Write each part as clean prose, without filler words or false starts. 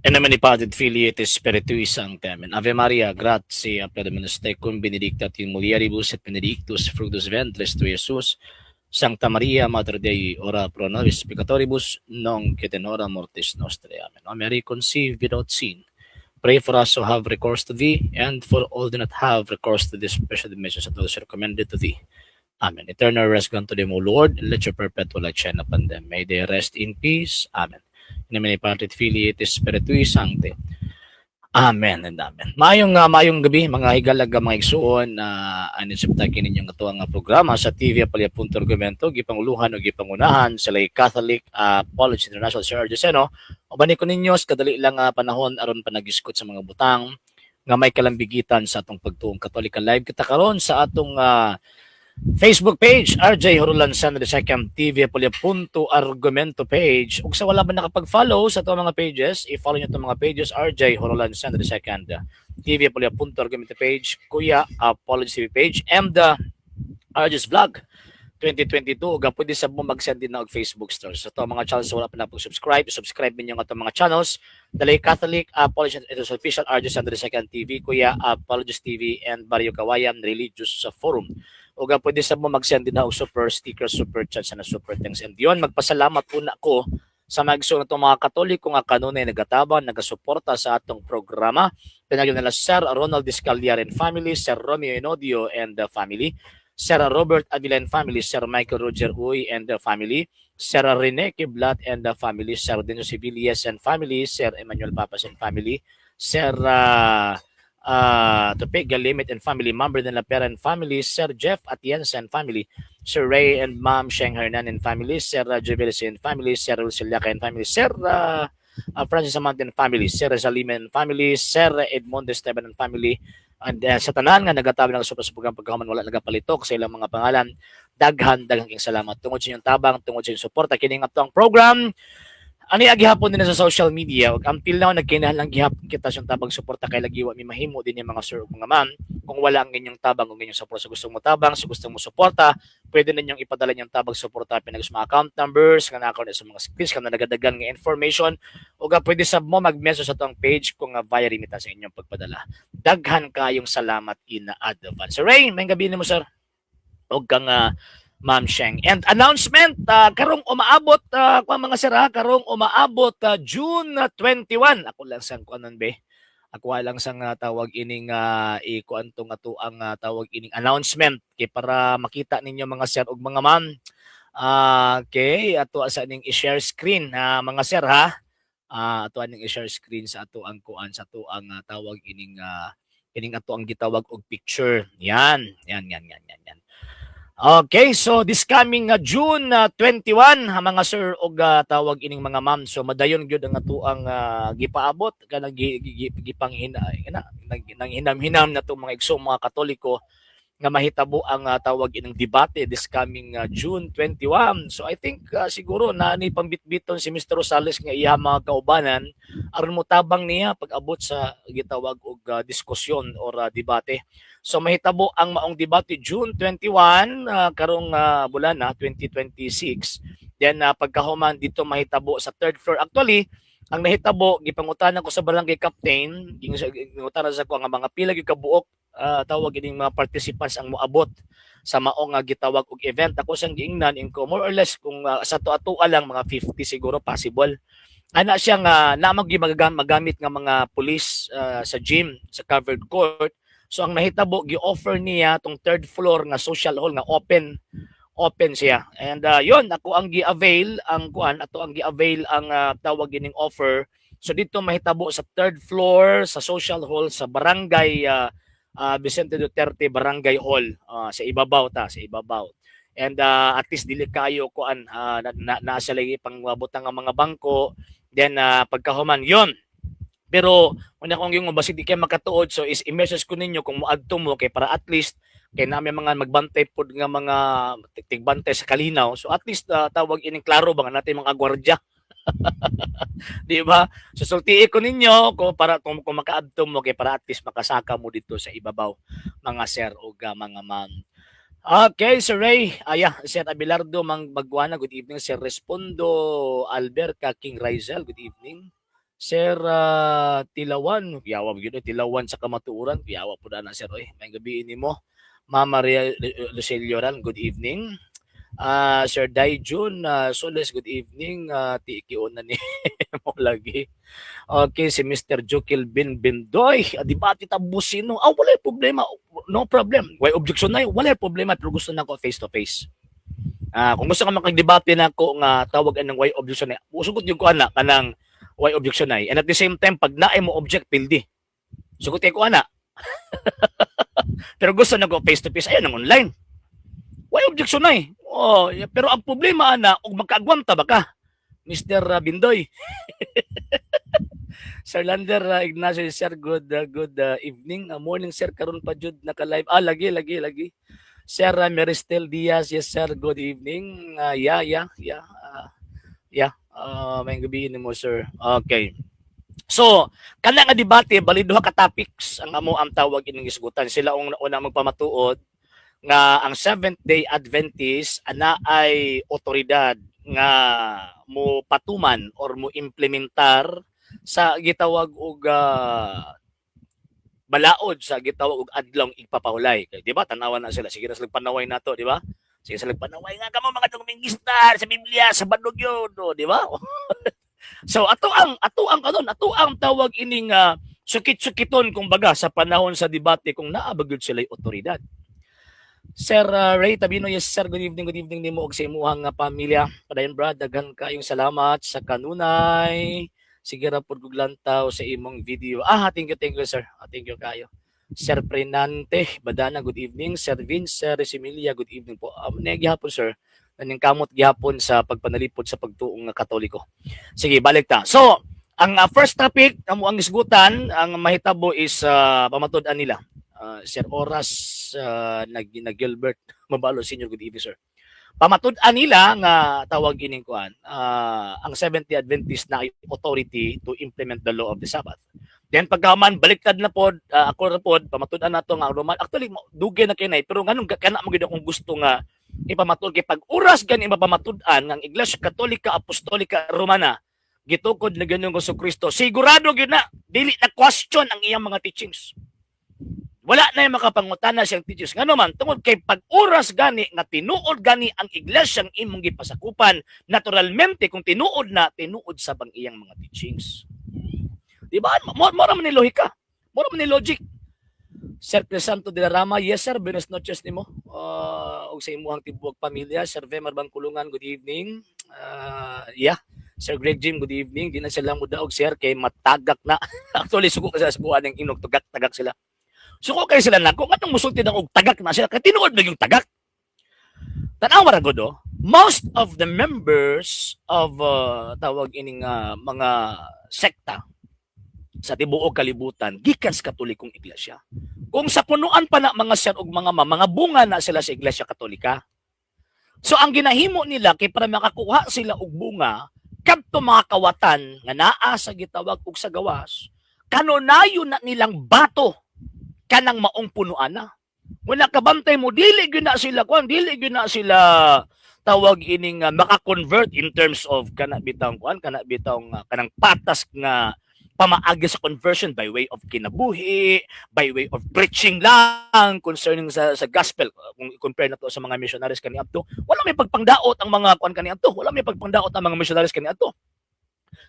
In nomine Patri et Filii et Spiritui Sancti. Amen. Ave Maria, gratia plena tecum, benedicta tu in mulieribus et benedictus fructus ventris tui, Iesus. Sancta Maria, Mater Dei, ora pro nobis peccatoribus, nunc et in hora mortis nostrae. Amen. O Mary, conceived without sin, pray for us who have recourse to thee, and for all who do not have recourse to this special dimensions of those recommended to thee. Amen. Eternal rest unto them, O Lord, and let your perpetual light shine upon them. May they rest in peace. Amen. In nomine Patri et Filii et Spiritui Sancti. Amen and amen. Mayong gabi mga higalag mga igsuon na anin sa kininyong atuang programa sa TV Apalya.Argumento gipanguluhan o gipangunahan sa lay Catholic College International Sir Argeseno. O bani ko ninyo sa kadali lang panahon aron panagiskot sa mga butang nga may kalambigitan sa atong pagtuong Katolika live kita karon sa atong Facebook page, RJ Horulan San II TV Apolya.Argumento page. Ug sa wala ba nakapag-follow sa itong mga pages, i-follow nyo itong mga pages, RJ Horulan San II TV Apolya.Argumento page, Kuya Apology TV page, and the RJ's Vlog 2022. Ug pwede sa mo mag-send din na og Facebook stores. Sa itong mga channels wala pa na subscribe ninyo nga itong mga channels. Dalay Catholic Apology Official RJ San II TV, Kuya Apologies TV, and Barrio Kawayan Religious Forum. O pwede sa mo mag-send din na og super sticker, super chat na super thanks. And yun, magpasalamat po na ako sa magso na itong mga Katoliko nga kanunay nagatabang, nagasuporta sa atong programa. Pinagyan nila Sir Ronald Discalliar and family, Sir Romeo Enodio and the family, Sir Robert Avila and family, Sir Michael Roger Uy and the family, Sir Rene Kiblat and the family, Sir Dino Sibilias and family, Sir Emmanuel Papas and family, Sir Tope Galimit and family, member de la Pera and family, Sir Jeff Atienza and family, Sir Ray and Ma'am Sheng Hernan and family, Sir Jubilis and family, Sir Luciliaca and family, Sir Francis Amante and family, Sir Zalima and family, Sir Edmond Esteban and family, and sa tanan nga nagatabi ng super program pagkahuman wala nagapalitok sa ilang mga pangalan, daghang king salamat tungod sa inyong tabang, tungod sa inyong suporta kini nga ang program. Ani agihapon din sa social media, ug until now nagkinahanglan gihapon kita sa tabang suporta kay lagiwa mi mahimo din yung mga sir ug mga ma'am. Kung wala ang inyong tabang ug inyong suporta, sa gusto mo tabang, sa gusto mo suporta, pwede ninyong ipadala yung tabang suporta pinag sa mga account numbers nga nakaw sa mga screens kana nagadagan nga information ug pwede sab mo mag-message sa tong page kung via remita sa inyong pagpadala. Daghan kayong salamat in advance. So Ray, may gabi mo sir. Og kang Ma'am Sheng. And announcement, karong umaabot, mga sira, karong umaabot June 21. Ako lang sang kuanon be. Ako lang sang tawag ining ikuan tong ato ang tawag ining announcement kay para makita ninyo mga sir ug mga ma'am. Okay, ato sa ning i-share screen mga sir ha. Ato aning i-share screen sa ato ang kuan sa ato ang tawag ining ato ang gitawag og picture. Yan. Okay, so this coming June 21 mga sir og tawag ining mga ma'am. So madayon gyud ang ato ang gipaabot kanang gipanghinam na to mga igsoong mga Katoliko nga mahitabo ang tawag ining debate this coming June 21. So I think siguro na ni pambitbiton si Mr. Rosales nga iya mga kaubanan aron mo tabang niya pag-abot sa gitawag og diskusyon or debate. So mahitabo ang maong debate June 21 karong bulan na 2026. Then pagkahuman dito mahitabo sa third floor. Actually, ang nahitabo gipangutanan ko sa barangay captain, gingutanan sa ko nga mga pila gyud kabuok tawag ining mga participants ang moabot sa maong gitawag og event. Ako sang giingnan inko more or less kung sa tuwa lang mga 50 siguro possible. Ana siya nga namag magamit nga mga police sa gym sa covered court. So ang nahitabo gi-offer niya tong third floor nga social hall nga open siya. And yon ako ang gi-avail ang kuan ato ang gi-avail ang tawag ining offer. So dito mahitabo sa third floor sa social hall sa barangay Vicente Duterte Barangay Hall sa ibabaw sa ibabaw. And at least dili kayo kuan nasa lagi pangbutang ang mga bangko. Then pagkahuman yon. Pero una kong yung basi di kay makatuod so is i-message ko ninyo kung moadto mo kay para at least kay nami mga magbantay pod nga mga tigbantay sa kalinaw. So at least tawag ining klaro ba natin mga gwardiya. Di ba? So sultii ko ninyo kung makaadto mo kay para at least makasaka mo dito sa ibabaw mga sir o mga ma'am. Okay, Sir Ray. Sir Abelardo Magwana, good evening. Sir Respondo Alberca King Rizel, good evening. Sir Tilawan, yawa gyud Tilawan sa kamatuoran, yawa po na sir oy. May gabi nimo. Mama Maria Lucelioran, good evening. Sir Daijun Soles, good evening. Tiikion na ni mo lagi. Okay, si Mr. Jokil Bindoy, di ba titabusin no? Wala problema. No problem. Why objection na wala problema pero gusto na ko face to face. Kung gusto ka makagdebate na ko nga tawag ng why objection na, usugot yung ko ana kanang why objection na. And at the same time, pag naay mo object, pildi. Sugot ko ana. Pero gusto na ko face to face, ayun ang online. Why objection na pero ang problema ana, og magkaagwanta ba ka, Mr. Bindoy? Sir Lander Ignacio, sir, good evening. Morning, sir, karon pa jud naka-live. Lagi. Sir Meristel Diaz, yes, sir, good evening. May gabi mo, sir. Okay. So, kana nga debate, bali duha ka topics ang amo ang tawag ining isgutan. Sila ang una magpamatuod nga ang Seventh-day Adventist ana ay otoridad nga mo patuman or mo implementar sa gitawag og balaod sa gitawag og adlong igpapahulay. Kay di ba tanawan na sila, sige na sila panaway nato, di ba? Sige sila panaway nga kamo mga Dominguista sa Biblia sa Badlog yun, di ba? So ato ang tawag ining sukit-sukiton kumbaga sa panahon sa debate kung naabagod sila otoridad. Sir Ray Tabino, yes sir, good evening nimo og sa imuhang pamilya. Padayon brad, daghan kayong salamat sa kanunay. Sige ra pud kog lantaw sa imong video. Thank you sir. Thank you kayo. Sir Prenante Badana, good evening. Sir Vince Resimilia, good evening po. Gihapon sir, naning kamot gihapon sa pagpanalipod sa pagtuong Katoliko. Sige, balik ta. So, ang first topic amo ang isgutan, ang mahitabo is pamatud-an nila. Sir Oras nag Gilbert Mabalo Senior, good evening sir. Pamatud-an nila nga tawag ining kuan ang Seventh-day Adventist na authority to implement the law of the Sabbath. Then pagkaman baliktad na pod ako ra pod pamatud-an nato nga Roman, actually dugay na kinay pero nganong kana mo gid akong gusto nga ipamatud kay pag oras gani mapamatud-an ang Iglesia Katolika Apostolika Romana gitukod na Ginoong Jesucristo, sigurado gyud na dili na question ang iyang mga teachings. Wala na yung makapangutana siyang teachings. Nga naman, tungod kay pag-oras gani, nga tinuod gani ang iglesyang imong gipasakupan, naturalmente, kung tinuod sa bang iyang mga teachings. Diba? Mora man ni lohika. Mora man ni logic. Sir Crisanto de la Rama, yes sir, buenas noches nimo. Og sa imuhang tibuok pamilya. Sir Vemar Bangkulungan, good evening. Sir Greg Jim, good evening. Di na sila mudaog, sir, kay matagak na. Actually, suko kasi sa buwan ng inog, tagak sila. Suko kayo sila na, kung anong musulti ng tagak na sila, kaya tinuod na yung tagak. Tanawa ra do, most of the members of tawag ining mga sekta sa tibuok kalibutan, gikan sa Katolikong Iglesia. Kung sa punuan pa na mga sir og mga bunga na sila sa Iglesia Katolika. So ang ginahimo nila kay para makakuha sila og bunga, kadto mga kawatan nga naa sa gitawag og sa gawas, kanunayo na nilang bato kanang maong punuan na. Wala kabantay mo, dili gyud na sila tawag ining maka-convert in terms of kanang kanang patas nga pamaagi sa conversion by way of kinabuhi, by way of preaching lang concerning sa gospel. Kung i-compare na to sa mga missionaries kaniadto, wala may pagpangdaot ang mga missionaries kaniadto.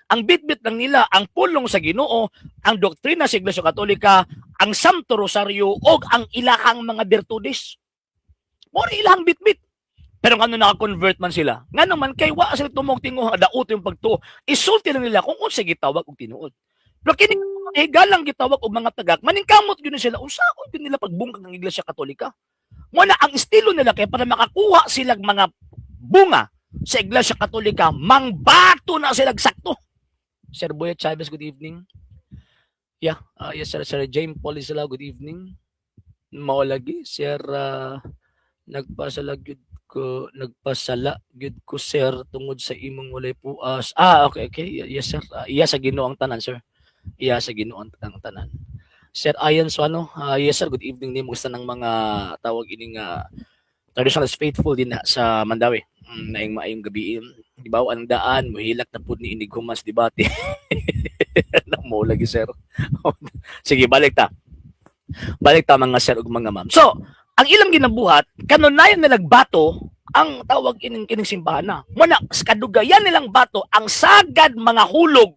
Ang bitbit lang nila ang pulong sa Ginoo, ang doktrina sa Iglesia Katolika, ang Santo Rosario o ang ilahang mga virtudes. Mo ilahang bitbit. Pero ngano naka-convert man sila. Ngano man kay wa sila tumog tingo daot yung pagtuo. Isulti lang nila kung unsa gitawag og tinuod. Pero kini galang gitawag og mga tagak, maningkamot gyud sila unsaon gyud nila pagbungkag ng Iglesia Katolika. Mo na ang estilo nila kay para makakuha sila mga bunga sa Iglesia Katolika, mangbato na sila sakto. Sir Boyet Chavez, good evening. Yes sir, Sir James Paul Isla, good evening. Maulagi, Sir nagpasala gyud ko sir tungod sa imong walay puas. Okay. Yes sir. Iya sa Ginoo ang tanan, sir. Iya sa Ginoo ang tanan. Sir Ayan Suano, yes sir, good evening nimo sa ng mga tawag ining traditional faithful din sa Mandawi. naing maayong gabi. Di ba ang daan mohilak na pud ni inig humas debate. Mo lagi sir. Sige, balik ta. Balik ta mga sir ug mga ma'am. So, ang ilang ginabuhat kanunayan na nagbato ang tawag ining kining simbahan na. Muna kadugayan nilang bato ang sagad mga hulog.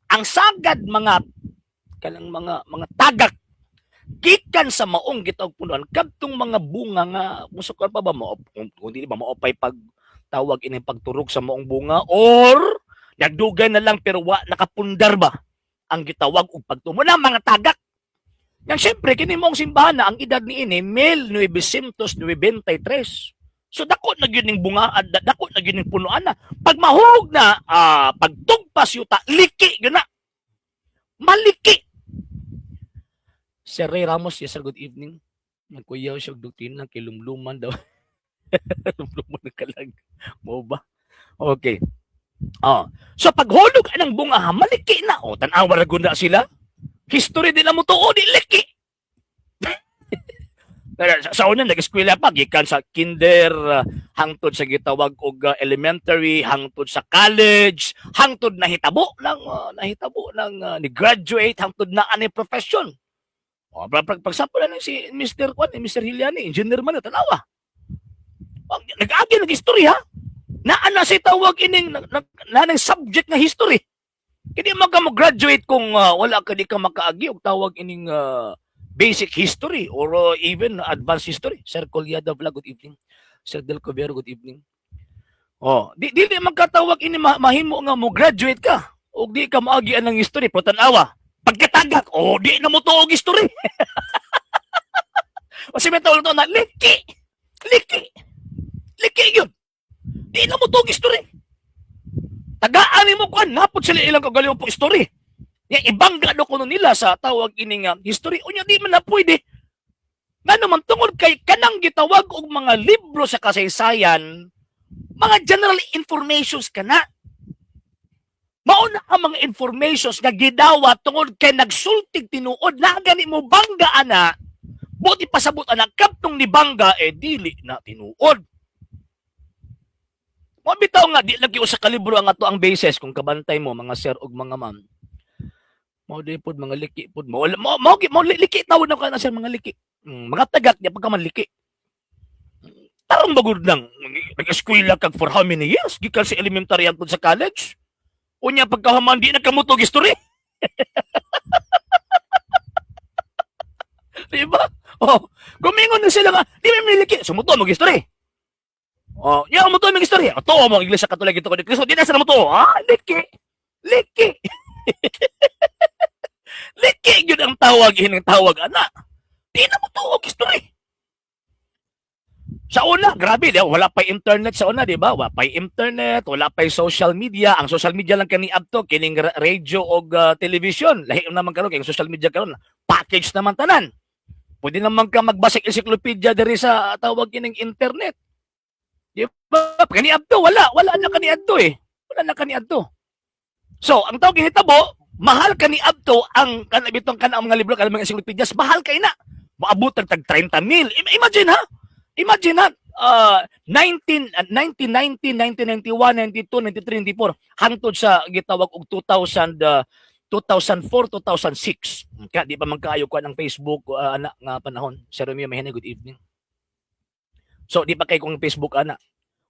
Ang sagad mga kanang mga tagak gikan sa maong gitawag punuan kadtong mga bunga nga musukar pa ba mo kung dili ba maopay pag tawag ini pagturog sa maong bunga or nagdugay na lang pero wa nakapundar ba ang gitawag og pagtumo na mga tagak. Yang syempre kini maong simbahan na ang edad ni ini 1993. So dako na gyud ning bunga at dako na gyud ning punuan na. Pag mahulog na pagtugpas yuta liki gyud na. Maliki. Sir Ray Ramos, yes sir, good evening. Nagkuyaw siya og doktrina kay lumluman daw. Lumluman na kalag. Mo ba? Okay. So paghulog anang bunga maliki na. Tan-awa ra gud na sila. History din mo tuo di liki. Sa una nag-eskwela pa gikan sa kinder hangtod sa gitawag og elementary hangtod sa college hangtod nahitabo ng ni graduate hangtod na ani profession. Pagsample na si Mr. Mr. Hiliani, engineer man tanawa. Nag-agi nag-history ha. Naa sa tawag ining nanang subject nga history. Kini mo graduate kung wala ka di ka makaagi og tawag ining basic history or even advanced history. Sir Colyada Vlog, good evening. Sir Del Covero, good evening. Di magkatawag ini mahimo nga mo graduate ka o di ka maagian ng history pero tanawa. Pagkatagak, di na mo to og history. O si metawag to na liki yun. Di na mo to og history. Tagaan mo kuan napod sila ilang kagaling po history. Yang ibangga do kuno nila sa tawag ining history unya di man na pwede. Ngano man tungod kay kanang gitawag og mga libro sa kasaysayan, mga general informations kana. Mao na ang mga informations nga gidawat tungod kay nagsultig tinuod na gani mo bangga ana. Buti pasabot ana kaptong ni bangga dili na tinuod. Mo bitaw nga di lagi usa ka libro ang ato ang basis kung kabantay mo mga sir ug mga ma'am. Mao di pod mga liki pod mo liki tawod na ka na sir mga liki. Mga tagak niya pagka man liki. Tarong bagud nang nag-eskwela kag for how many years gikan sa elementary hangtod sa college. Unya pagkahuman di nakamutog history. Diba? Gumingon na sila nga, di may miliki, sumuto mo history. Nya mo to mo history. To mo iglesia Katolik ito ko Kristo, di na sa mo to. Liki. Liki yun ang tawag, hinang tawag, anak. Di na mo to og history. Sa una, grabe, wala pa internet sa una, di ba? Wala pa internet, wala pa social media. Ang social media lang kani abto, kining radio o television. Lahi naman karon kay social media karon. Package naman tanan. Pwede naman ka magbasik encyclopedia diri sa tawag kining internet. Di ba? Kani abto, wala na kani adto Wala na kani adto. So, ang tawag hitabo, mahal kani abto ang kanabitong kanang mga libro kanang mga encyclopedias, mahal kay na. Maabot tag 30,000. Imagine ha? Imagine na, 1990, 1991, 92, 93, 94, hangtod sa gitawag og 2004, 2006. Di pa magkaayo ko ng Facebook anak nga panahon. Sir Romeo Mahene, good evening. So, di pa kay kong Facebook anak.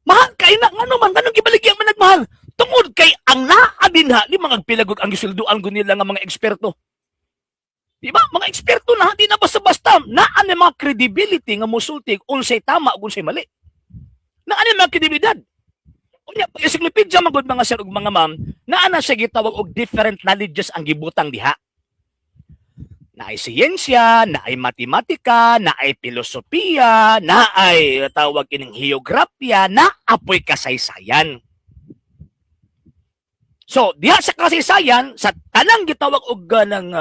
Mahal kay na, nga naman, ganun kibaligyan man nagmahal. Tungod kay ang naadin ha, di mga pilagod ang gisulduan ko nila nga mga eksperto. Di ba? Mga eksperto na, di na basta-basta. Naan mga credibility nga musultig unsay tama ug unsay mali. Naan mga kredibilidad. Unya, pag encyclopedia magod mga sir ug mga ma'am, naan na siya gitawag og different knowledges ang gibutang diha. Naay siyensya, naay matematika, naay filosofiya, naay tawag kining geograpya, naapoy kasaysayan. So, diha sa kasaysayan, sa tanang gitawag og ng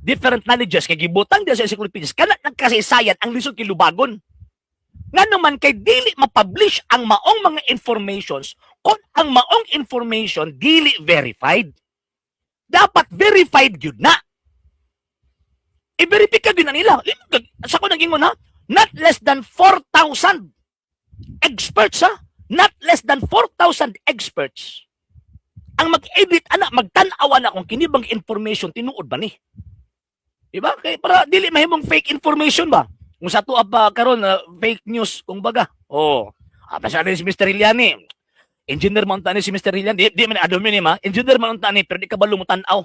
different knowledges kay gibutang diha sa encyclopedias kana nagkasaysayan ang lisod kilubagon. Ngano man kay dili ma-publish ang maong mga informations kung ang maong information dili verified. Dapat verified gyud na. I-verify ka gyud na nila. Sa ko naging mo na, not less than 4,000 Experts ha, not less than 4,000 experts ang mag-edit ana, magtan-aw na kung kinibang information tinuod ba ni. Diba? Kaya para dili mahimong fake information ba? Kung sa tuwa pa karon na fake news kung baga. Oh, pasya si Mr. Iliani. Engineer man ni si Mr. Iliani, di man adom ni ma. Engineer man ni pero di ka balo mo tan-aw.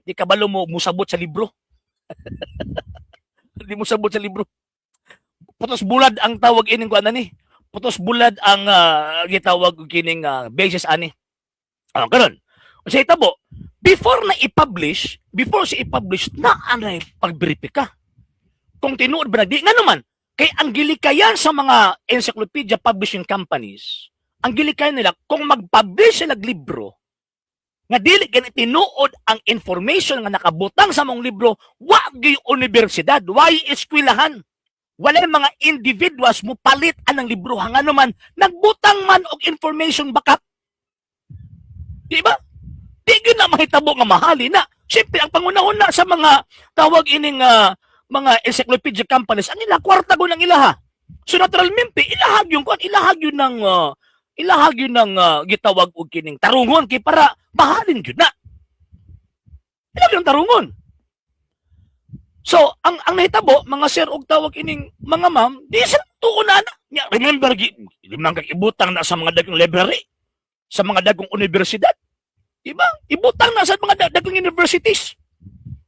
Di ka balo mo musabot sa libro. Di mo sabot sa libro. Putos bulad ang tawag ining kuan ni. Putos bulad ang gitawag kining basis ani. Karon. Sa itabo, before si i-publish na anay pagberipika. Kung tinuod ba di nga naman, kay ang gilikayan sa mga encyclopedia publishing companies, ang gilikayan nila kung mag-publish sila libro nga dili gani tinuod ang information nga nakabutang sa mong libro, wa gyud universidad, wa eskwelahan. Wala mga individuals mo palit anang libro hanga naman nagbutang man og information backup. Di ba? Di gyud na mahitabo nga mahali na. Siyempre, ang pangunahuna sa mga tawag ining mga encyclopedia companies, ang ila, kwarta ko ng ilaha. So naturalmente, ilahag yung gitawag og kining tarungon kay para mahalin gyud na. Ilahag yung tarungon. So, ang nahitabo, mga sir og tawag ining mga ma'am, di sila tuon na. Remember, limang kakibutang na sa mga dagong library, sa mga dagong universidad. Diba? Ibutang na sa mga dagong universities.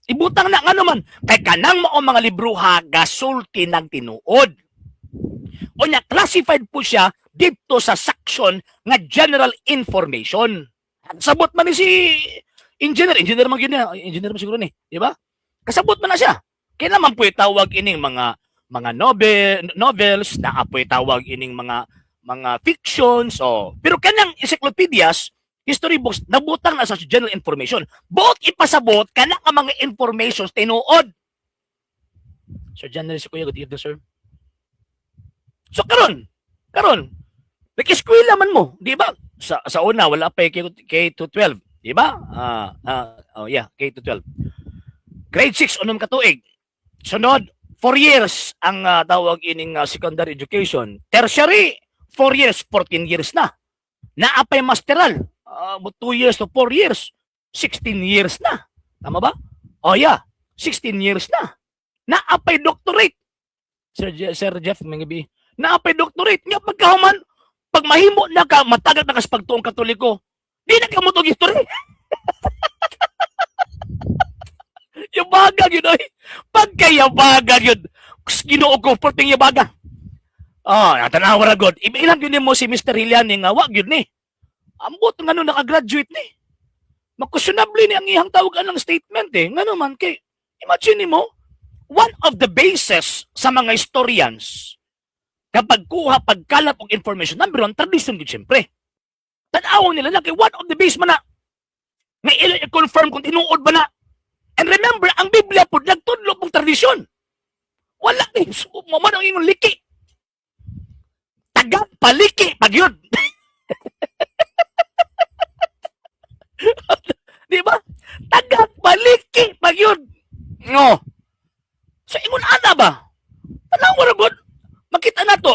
Ibutang na nga naman. Kay kanang mao mga libro ha, gasulti ng tinuod. O niya, classified po siya dito sa section nga general information. Sabot man ni si engineer man yun na. Engineer man siguro ni. Diba? Kasabot man na siya. Kaya naman po itawag ining mga novels, na po itawag ining mga fictions. Pero kanang encyclopedias, history books, nabutang na sa general information. Both ipasabot ka na ang mga informations tinuod. Sir Journalist Kuya, good evening, sir. So, karon, nag-eskwela man mo, di ba? Sa una, wala pa K-12, di ba? K-12. Grade 6, unong katuig. Sunod, 4 years ang tawag ining secondary education. Tertiary, 4 years, 14 years na. Naapay masteral, 2 years to 4 years, 16 years na. Tama ba? 16 years na. Naapay doctorate. Sir Jeff, mangibi. Naapay doctorate. Nga pagkahuman, pag mahimo na ka, matagal na kas pagtuong katoliko, di na ka mo itong history. Yabaga yun, oy. Pagkayabaga yun. Ginoo ko, porting yabaga. Natanawa na God. Ilang yun mo si Mr. Hiliani nga, wag yun ni. Ambot nga nung nakagraduate ni. Makusyonable ni ang ihang tawag ng statement eh. Nga naman kay, imagine mo, one of the bases sa mga historians kapag kuha, pagkalat og information, number one, tradition yun siyempre. Tanawang nila na kay one of the base man na nga ilo i-confirm kung tinuod ba na. And remember, ang Biblia po, nagtudlo pong tradisyon. Wala ni, mamanang ingong liki. Tagap paliki, pag yun. Di ba? Tagap paliki, pag yun. No. So, ingon ana ba? Tanang waragon, makita na to,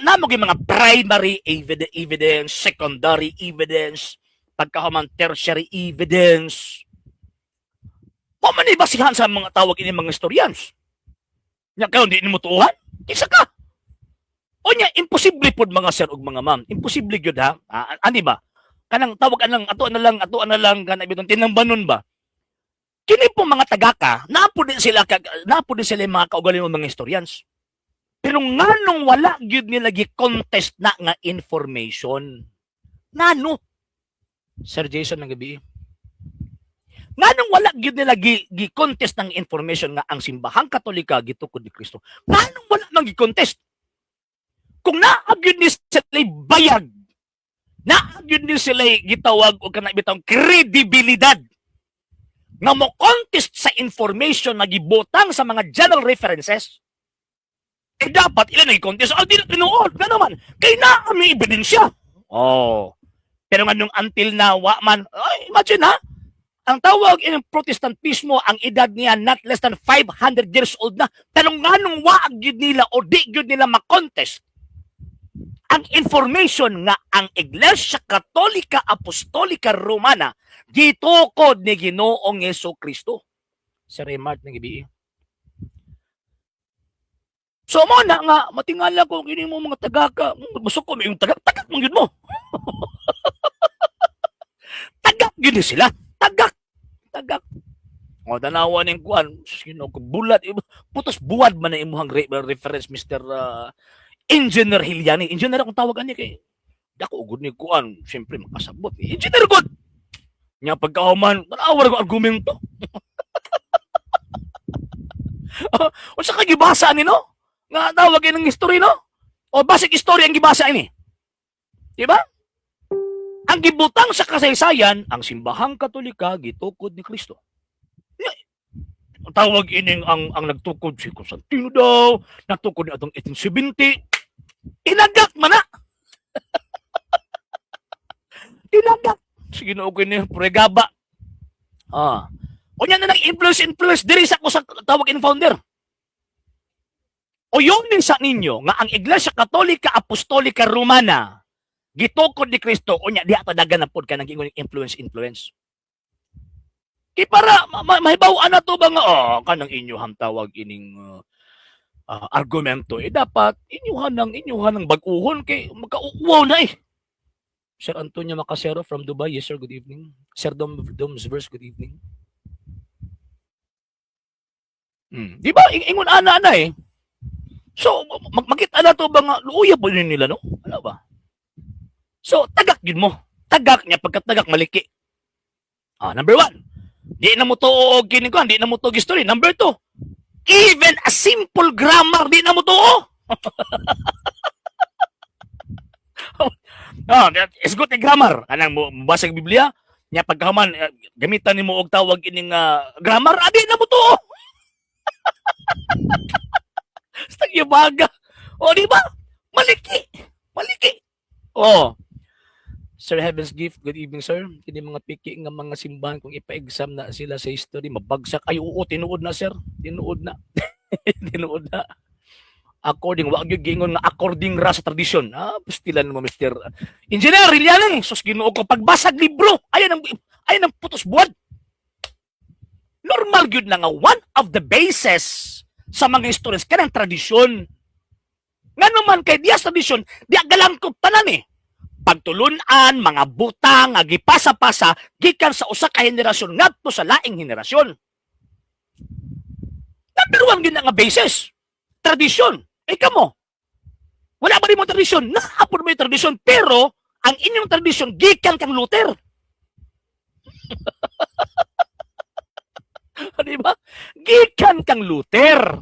namog yung mga primary evidence, secondary evidence, pagkahuman tertiary evidence. Paman basihan sa mga tawag ini mga historians. Nya kayo hindi mo tuuhan? Isa ka. O nya, imposible po mga sir ug mga ma'am. Imposible gyud ha. Ani ba? Kanang tawag anang ato na lang kana bitong tinambanon ba? Kini po mga tagaka, napo din sila mga kaugaling mga historians. Pero nganong wala gyud nila gi-contest na nga information. Ngano? Sir Jason ng gabi. Nganong wala gyud nila gi-contest ng information nga ang simbahang Katolika gitukod ni Kristo. Nganong wala nang gi-contest? Kung naagyud ni sila bayag, naagyud ni sila gitawag o kana bitang kredibilidad nga mo contest sa information na gibutang sa mga journal references, dapat ilan na i-contest. Di na tinuod. Nga naman, kay naami ebidensya. Pero nga nung until now, man, imagine ha, ang tawag ng Protestantismo, ang edad niya not less than 500 years old na. Tanong nga nung waag yun nila o di yun nila makontest ang information nga ang Iglesia Katolika Apostolika Romana gitukod ni Ginoong Jesu-Kristo. Sir Remart ng ibi. So mo na nga matingala ko kini mo mga tagaka, busog ko yung tagak mong yun mo. Tagak yun sila. Tagak. O tanawa ning kuan, sino ko bulat putos buwad man ang imuhang reference Mr. Engineer Hiliani. Engineer akong tawagan niya kay dako ugod ni kuan, syempre makasabot. Engineer god. Nya pagkahuman, tanawa ko argumento. Unsa ka gibasa ni no? Nga tawag ng history no? O basic history ang gibasa ini. Di ba? Ang gibutang sa kasaysayan, ang simbahang Katolika gitukod ni Kristo. Tawag ining ang nagtukod si Constantino daw, nagtukod ni atong 1870. Tinagak man na. Tinagak. Sige na okay ni pregaba. O yan na nag-influence diri sa ko sa tawag in founder. O yun din sa ninyo nga ang Iglesia Katolika Apostolika Romana gitukod ni Kristo o nya di ato dagan pod ka nang ingon influence. Kay para mahibaw-an na to ba nga kanang inyohang tawag ining argumento dapat inyuhan ng bag-uhon kay magkauwaw na eh. Sir Antonio Macasero from Dubai. Yes sir, good evening. Sir Domsverse, good evening. Di ba ingon ana eh. So makita na to ba nga luya po nila no? Ano ba? So tagak yun mo. Tagak niya pagkatagak maliki. Number 1. Di na mo to kini ko, di na mo to history. Number 2. Even a simple grammar di na mo to. That is good grammar. Kanang mo basag Biblia, nya pagkahuman gamitan nimo og tawag ining grammar, di na mo to. Stag baga. O di ba? Maliki. Sir Heaven's Gift, good evening sir. Kini mga piki nga mga simbahan kung ipa-exam na sila sa history, mabagsak. Ay oo, tinuod na sir. Tinuod na. According, wag yung gingon nga according ra sa tradisyon. Pastilan mo Mr. Engineer Hiliani. Sus Ginoo ko pagbasag libro. Ayan ang putos buwan. Normal gyud na nga one of the bases sa mga historians kanang tradisyon. Nga naman kay dias tradisyon, di galangkop tanan eh. Pagtulunan, mga butang, gipasa-pasa, gikan sa usa ka henerasyon ngadto sa laing henerasyon. Number 1 gyud nga basis. Tradisyon. Kamo. Wala ba rin mo tradisyon? Naapod mo yung tradisyon, pero ang inyong tradisyon gikan kang Luther. Di ba? Gikan kang Luther.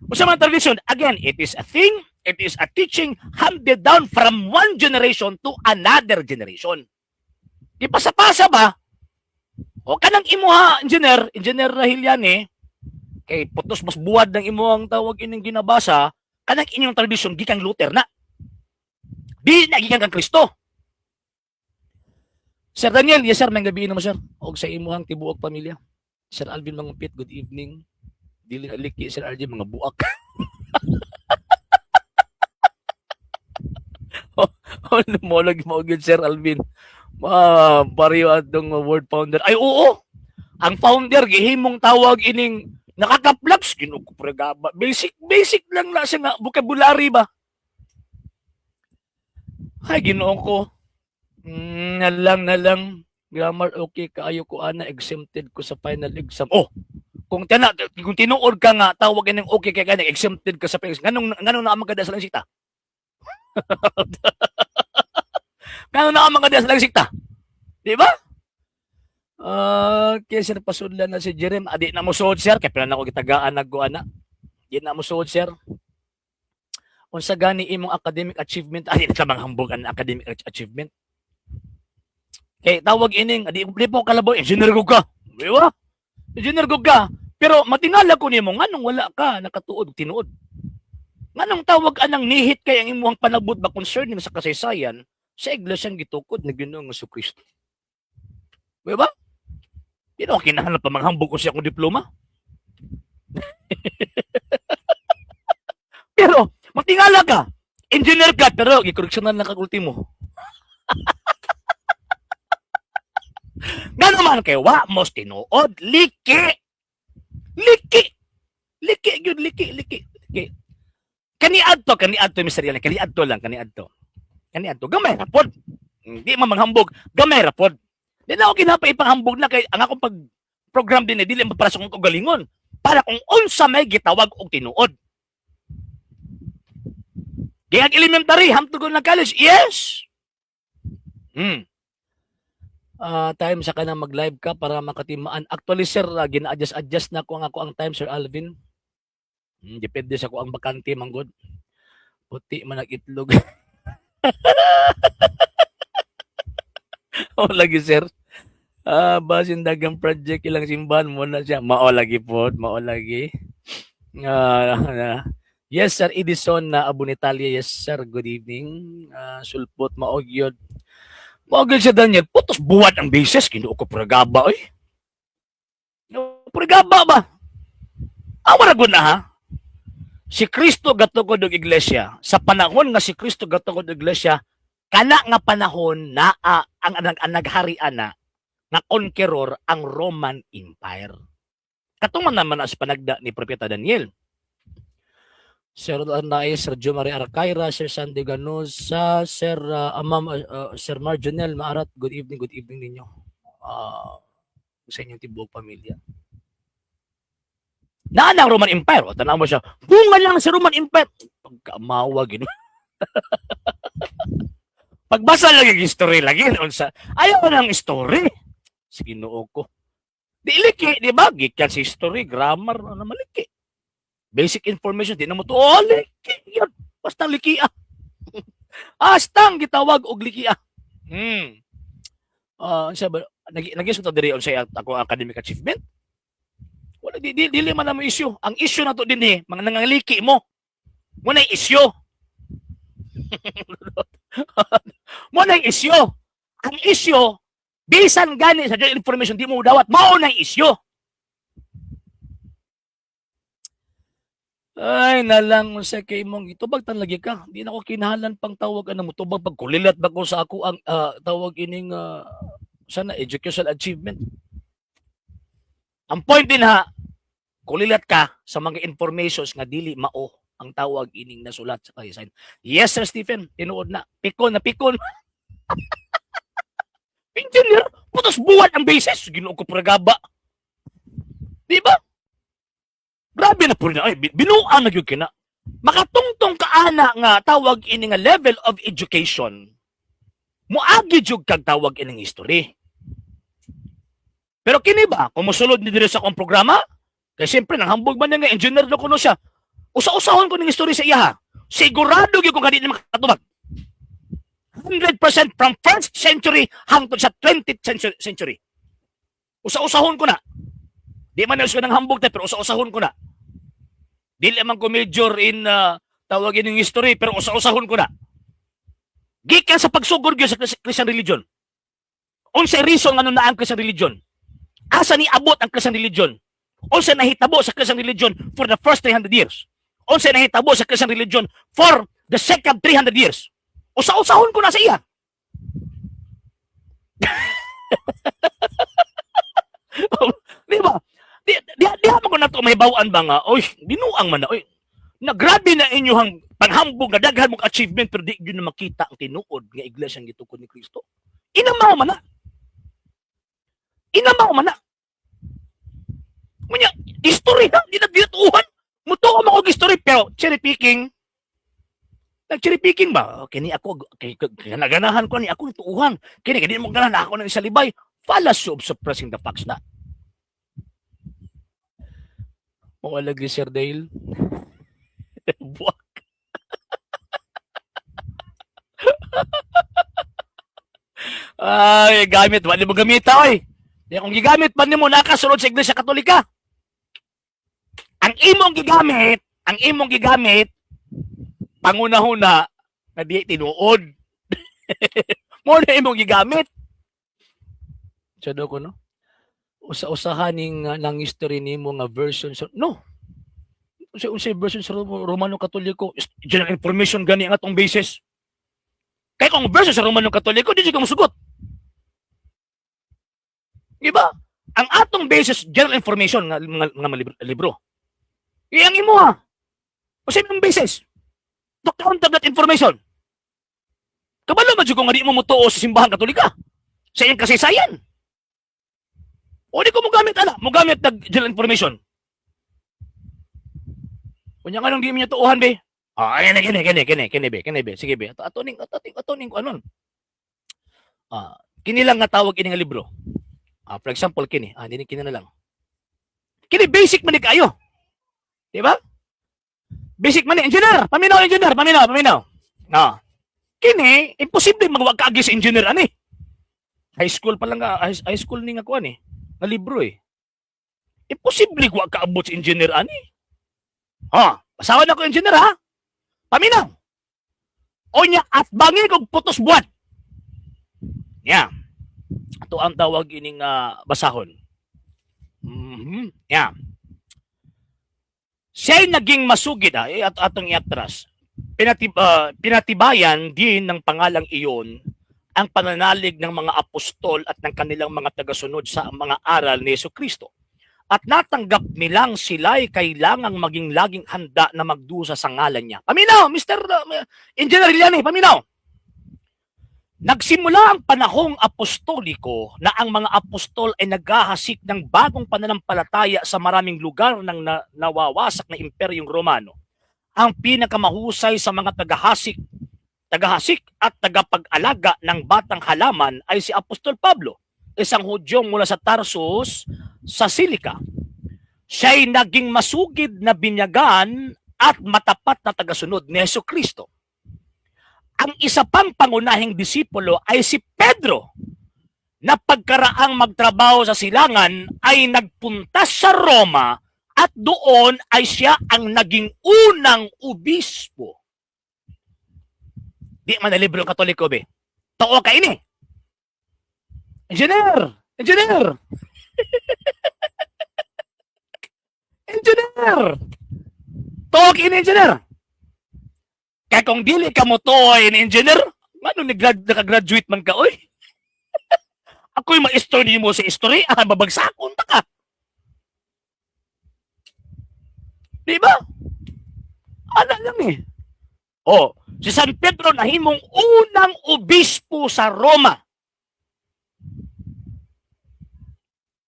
Usa man tradisyon, again, it is a thing, it is a teaching handed down from one generation to another generation. Di pasa-pasa ba? O kanang imuha, engineer Hiliani, kay putos mas buwad ng imuhang tawag ining ginabasa, kanang inyong tradisyon gikang Luther na. Di na gikan kang Kristo. Sir Daniel, yes sir, may gabiin mo sir. Og sa imuhang tibuok pamilya. Sir Alvin Mangupit, good evening. Dili aliki Sir RJ mga buak. Ano mo lagi mo gyud Sir Alvin. Pariyo atong word founder. Ay oo. Ang founder gihimong tawag ining nakakaplaps kinukupregaba. Basic lang na siya nga vocabulary ba. Ay Ginoo ko. Na lang. Grammar okay kaayo ko ana exempted ko sa final exam. Kung tinuod ka nga tawag ng okay kay kanang exempted ka sa final exam. Nganong na magada sa langsita? Nganong na magada sa langsita? Di ba? Kaya sir pasudlan na si Jerem. Adi na mo suod sir kay pila na ko gitagaan nagguana. Di na mo suod sir. Unsa gani imong academic achievement? Adi na mga hambog ang academic achievement. Kay tawag ining adi po kalaboy engineer ko ka. Di ba? Engineer ko ka. Pero matingala ko nimo nganong wala ka nakatuod tinuod. Nganong tawag anang nihit kay ang imong panabot ba concerning sa kasaysayan sa iglesyang gitukod na Ginoong Jesucristo. Di ba? Di na kinahanap pa manghambog ko siya kung diploma. Pero matingala ka. engineer ka, pero i-correctional na kag ultimo. Nga naman kay wa mo tinuod, liki. Liki. Liki, yun, liki. Kaniadto, Mr. Yala, kaniadto. Gamay rapod. Hindi man manghambog, gamay rapod. Di na ako ginapay ipanghambog na kay ang akong pag-program din dili para sa kong kagalingon. Para kung unsa may gitawag og tinuod. Gayag elementary, hamtugon na college, yes. Time sa kanang mag-live ka para makatimaan. Actually, sir, gina-adjust na ko ang time, Sir Alvin. Depende sa ko ang bakante, manggod. Puti man ang itlog. O lagi, sir. Basin dagang project ilang simbahan mo na siya. Mao lagi po, mao lagi. Yes, sir, Edison na Abunitalia. Yes, sir, good evening. Sulpot, maogyod. Maogyod siya, Daniel. Putos buwat ang basis. Kinuo ko pragaba, oy. Pragaba ba? Awara ko na, ha? Si Kristo gatugod og iglesia. Sa panahon nga si Kristo gatugod og iglesia, kana nga panahon na ang nagharian na nga conqueror ang Roman Empire. Katuman naman as panagda ni Propeta Daniel. Sir Anay, Sir Jo Maria Arcaira, Sir Sandy Ganosa, Sir Sir Marjonel Maarat, good evening ninyo. Sa inyong tibuok pamilya. Naan ang Roman Empire. O, tanaw mo siya, bunga lang sa Roman Empire. Pagkamawag yun. Pagbasa lang yung history lagi. Ayaw ng story. Sige, noo ko. Di liki, di ba? Gikan si history, grammar, ano maliki. Basic information, di na mo to. Oh, liki. Yan. Basta liki Astang gitawag og liki Sabi, nag-isip to diri sa ako academic achievement. Wala, dili man na mo issue. Ang issue na to din mga nangaliki mo. Muna yung issue. Muna yung issue. Ang issue, bisan gani sa information, di mo dawat, mauna yung issue. Ay, nalang sa kay mong itubag tan lagi ka. Di na ko kinahalan pang tawag mo tubag pag kulilat ba ko sa ako ang tawag ining sana educational achievement. Ang point din ha, kulilat ka sa mga informations nga dili mao ang tawag ining nasulat sa kaysayan. Yes, Sir Stephen, tinuod na. Pikon. Engineer, putos buwan ang basis. Ginoo ko pragaba. Di ba? Grabe na po rin. Ay, binuang na yun kina. Makatungtong kaana nga tawag ini nga level of education. Muagi jud kag tawag ining history. Pero kini ba, kung musulod ni dire sa akong programa, kaya siyempre, nanghambog man nga, engineer na kuno siya. Usa-usahon ko ng history sa iya, ha? Sigurado yun kung kanina makatubag. 100% from 1st century hangtod sa 20th century. Usa-usahon ko na. Di man na siya ng hambog tayo, pero usa-usahon ko na. Dili man ko major in tawagin ng history, pero usa-usahon ko na. Gikan sa pagsugod yun sa Christian religion. Unsay reason nga na ang Christian religion? Asa ni abot ang Christian religion? Unsay nahitabo sa Christian religion for the first 300 years? Unsay nahitabo sa Christian religion for the second 300 years? Usa-usahon ko na sa iya. Di ba? Di mo ko na ito may bawaan ba nga? Oy, binuang man na. Oy, nagrabe na inyong panghambog na daghan mong achievement pero di yun na makita ang tinuod nga iglesia ang gitukod ni Kristo. Inamaw man na. Munya, history na, di na dinatuhan. Muto ko mga history, pero cherry picking. Nag-cherry picking ba? Kini ako, ganahan ko ni ako nituuhan. Kini mo ganahan ako ng isalibay. Fallacy of suppressing the facts na. Mga lagi, Sir Dale. Buwak. Ay, gamit. Wala mo gamita, oy. Di kung gigamit pa nimo nakasunod sa Iglesia Katolika. Ang imong gigamit, pangunahuna na di tinuod. Mo na imong gigamit. Sado ko, no? Usa-usahan ng history nimo nga version. So, no. unsay version sa Romano Katoliko, general information gani ang atong basis. Kaya kung version sa Romano Katoliko, di ka musugot. Di ba? Ang atong basis, general information nga libro. Iyang imo ha. Unsay mong basis? To counter that information. Kabalo man jud kung nga di mo mutuo sa simbahan Katolika. Sa iyang kasaysayan. O di ko mo gamit general information. Kunya nga nang di mo niya tuuhan, be. Kini, be. Sige, be. Atoning ko, anon. Kini lang nga tawag ini nga libro. For example, kini. Kini na lang. Kini basic man ni kayo. Di ba? Basic man ni. Engineer! Paminaw. Kini, imposible magwag kaagi sa engineer, ani. High school pa lang, high school ni nga kuha ni. Nga libro, eh. Imposible wag kaabot sa engineer, ani. Basawan ako engineer, ha? Paminaw. O niya, at bangin kong putos buwan. Yeah. Ito ang tawag ining basahon. Yeah. Siya'y naging masugid, at atong iatras. Pinatibayan din ng pangalang iyon ang pananalig ng mga apostol at ng kanilang mga tagasunod sa mga aral ni Jesucristo. At natanggap nilang sila'y kailangang maging laging handa na magdusa sa ngalan niya. Paminaw, Mr. Engineer Iliani, paminaw. Nagsimula ang panahong apostoliko na ang mga apostol ay naghahasik ng bagong pananampalataya sa maraming lugar ng nawawasak na Imperyong Romano. Ang pinakamahusay sa mga tagahasik at tagapag-alaga ng batang halaman ay si Apostol Pablo, isang Hudyong mula sa Tarsus sa Cilicia. Siya'y naging masugid na binyagan at matapat na tagasunod ni Jesucristo. Ang isa pang pangunahing disipulo ay si Pedro, na pagkaraang magtrabaho sa silangan ay nagpunta sa Roma at doon ay siya ang naging unang obispo. Di man na libro Katoliko, be. Tao ka ini. Engineer! Tao ka ini, engineer. Kaya kung dili ka mo to in engineer, ano nakagraduate man ka, oy? Ako'y ma-history niyo mo sa history, babagsakon ta ka. Diba? Ano lang eh. Si San Pedro nahimong unang obispo sa Roma.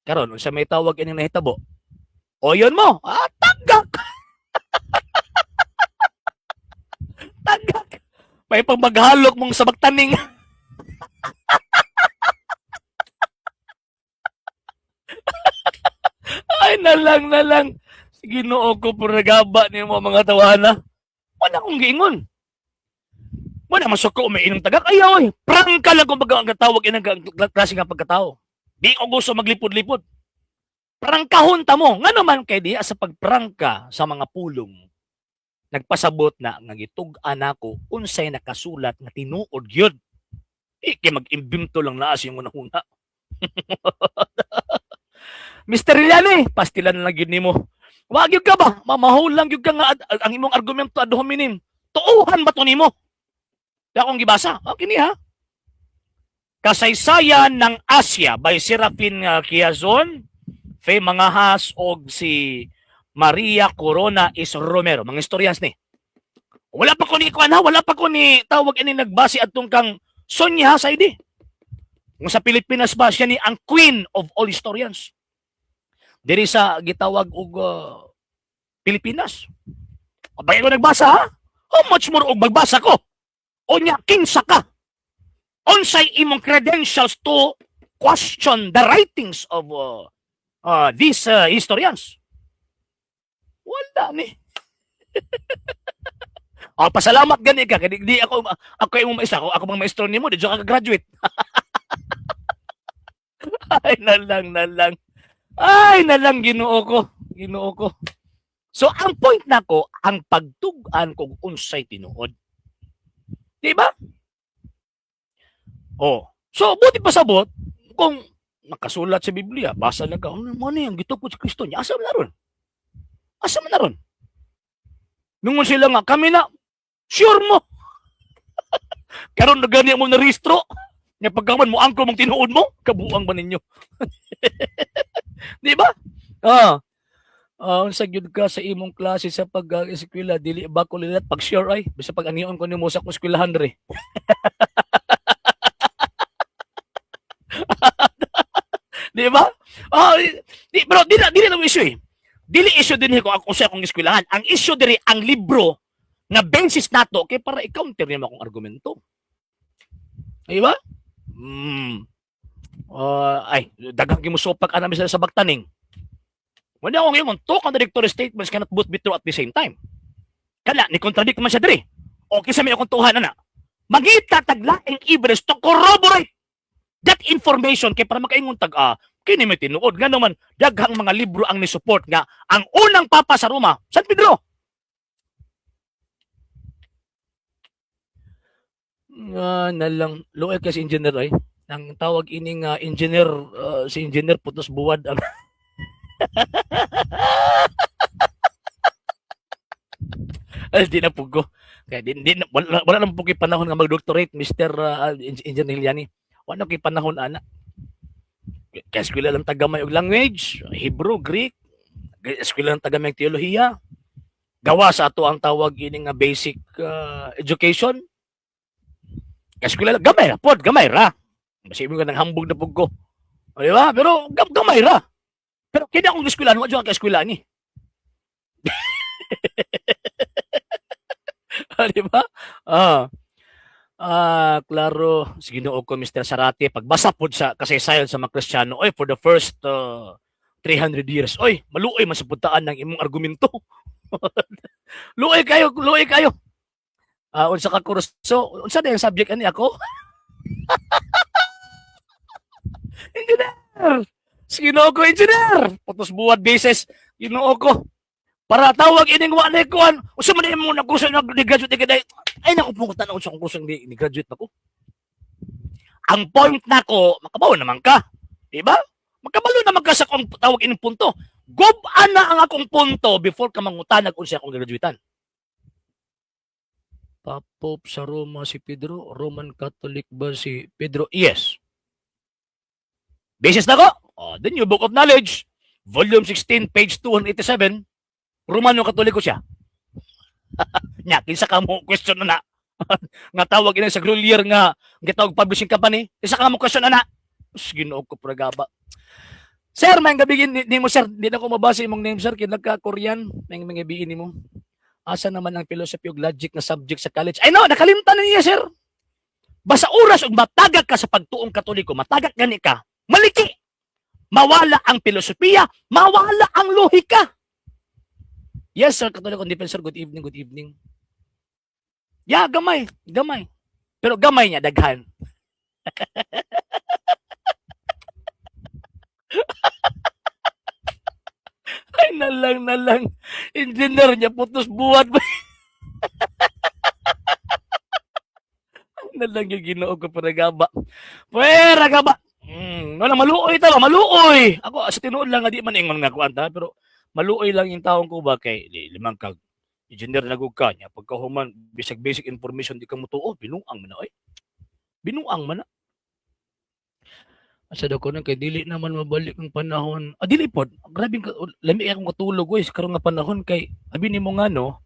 Karon, unsa may tawag ining nahitabo? Yun mo, tagak. Tagak. May pagmaghalok mong sa magtaning. Ay, nalang. Ginoo ko puragaba ni mga tawana. Wala akong giingon. Wala masuko may inong tagak. Ayaw, prangka lang kung pagkatawag inang klase nga pagkatao. Di ko gusto maglipod-lipod. Prangkahon ta mo. Nga naman kay di sa pagprangka sa mga pulong. Nagpasabot na nga gitug-an ako unsay nakasulat nga tinuod gyud. Kay mag-imbimto lang naas yung una-una. Mr. Iliani, pastilan na lang yun nimo. Wag yun ka ba? Mamahol lang yun ka nga ang imong argumento ad hominem. Tuuhan ba to nimo? Di akong gibasa. Okay ha? Kasaysayan ng Asya by Serafin Quezon, Fe Mangahas og si Maria Corona is Romero. Mga historians ni. Wala pa ko ni tawag ini nagbase atong kang Sonia Saidi. Kung sa Pilipinas ba siya ni ang queen of all historians. Diri sa gitawag og Pilipinas. Abay ko nagbasa ha? How much more og magbasa ko? O nya kinsa ka? Unsay imong credentials to question the writings of these historians? Wala ni. Pasalamat gani ka kay di ako imong maisa ako mang maestro nimo di ka graduate. Ay nalang. Ay, nalang Ginoo ko. So, ang point nako, ang pagtug-an kung unsay tinuod. Diba? So, buti pasabot, kung nakasulat sa Biblia, basa lang ka, ano yung gitugod sa Kristo niya, asa man na ron? Nungon sila nga, kami na, sure mo. Karon na gani mo na rehistro. Nga pagkaman mo, angko mong tinuod mo, kabuang ba ninyo? Di ba? Unsa gyud ka sa imong klase sa pag-eskwela, dili ba ko lilat pag sure ay, bisa pag anion ko nimo sa eskwelahan re. Di ba? Pero dili na issue eh. Dili issue din ko ako sa akong eskwelahan. Ang issue diri ang libro na basis nato kay para i-counter nimo akong argumento. Di ba? Daghang gimusupak ana misal sa bagtaning. Wala akong ngayon, two contradictory statements cannot both be true at the same time. Kala, ni contradict man siya diri. Okay sa may akong tuhan na. Mangita taglaing evidence to corroborate that information kay para makaingon kini may tinuod nga naman daghang mga libro ang ni-support nga ang unang papa sa Roma, San Pedro. Nalang luoy kasi engineer ay. Ang tawag ining engineer si engineer putos buwad ang di na pugo. Kaya wala nang pugi panahon nga mag-doctorate Mr. Engineer Hiliani. Wala kay panahon ana. Kaya eskwela lang tagamay og language, Hebrew, Greek, eskwela lang tagamay og teolohiya. Gawa sa ato ang tawag ini nga basic education. Kaya eskwela lang gamay ra. Basi mo nang hambog na pugko. O di ba? Pero gamay ra. Pero kini akong eskwela, wa jud ka eskwela ni. Di ba? Klaro, sige Ginoo ko Mr. Sarate, pagbasa pod sa kasaysayan sa mga Kristiyano, for the first 300 years, maluoy man sa putaan ng imong argumento. luoy kayo. Unsa ka kurso? Unsa na yung subject ani ako? Engineer! Ginoo ko, engineer! Putos buwad basis, Ginoo ko. Para tawag ining wa na kuan. Usa man mo na kurso nag-graduate kada. Ay naku po tan sa kurso ni graduate nako. Ang point nako, makabaw naman ka. Di ba? Makabalo naman ka sa kung tawag ining punto. Gob-an na ang akong punto before ka mangutanag unsa akong graduatean. Papop sa Roma si Pedro, Roman Catholic ba si Pedro? Yes. Basis nako. The New Book of Knowledge, volume 16, page 287. Romano Katoliko siya. Nya, kinsa ka mo question na nga tawag ina sa Grolier nga gitawag publishing company. Isa ka mo question na. Ginoo ko pragaba. Sir, may gabi ni mo sir, di na ko mabasa imong name sir, kinagka-Korean, may mga biin nimo. Asa naman ang philosophy ug logic na subject sa college? Ay no, nakalimtan na niya sir. Basta oras ug matagak ka sa pagtuong Katoliko, matagak gani ka. Maliki. Mawala ang filosofiya, mawala ang lohika. Yes, sir, Katoliko Defensor, good evening, good evening. Yeah, gamay. Pero gamay niya, daghan. Ay, nalang. Engineer niya, putos buwan. Nalang yung Ginoo ko para gaba. Pwera gaba. Wala, maluoy talo, maluoy. Ako, sa tinuod lang, di man ingon nga kuanta, pero maluoy lang yung taong ko ba kay limang kag engineer na gug ka niya pagkahuman bisag basic information di ka mutuo binuang man na binuang man na asa daw ko nang kay dili naman mabalik ang panahon dili pod grabe lami akong katulog karon nga panahon kay abi nimo nga no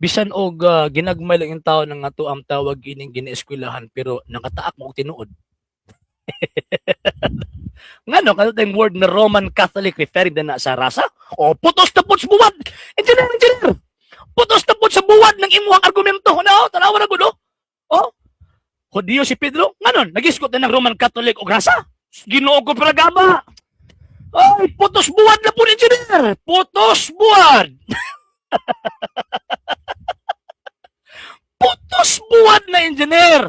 bisan og ginagmay lang yung tao nang ato ang tawag ining ginaeskwelahan pero nakataak mo og tinuod. Nga no, kasi yung word na Roman Catholic referring na sa rasa? Putos na putos buwad! Engineer! Putos na putos sa buwad ng imuhang argumento. Tanawa na gulo. Hudiyo si Pedro? Nga nun, nag-iskot na ng Roman Catholic o rasa? Ginoo ko para gaba. Ay, putos buwad na po, engineer! Putos buwad! Putos buwad na, engineer!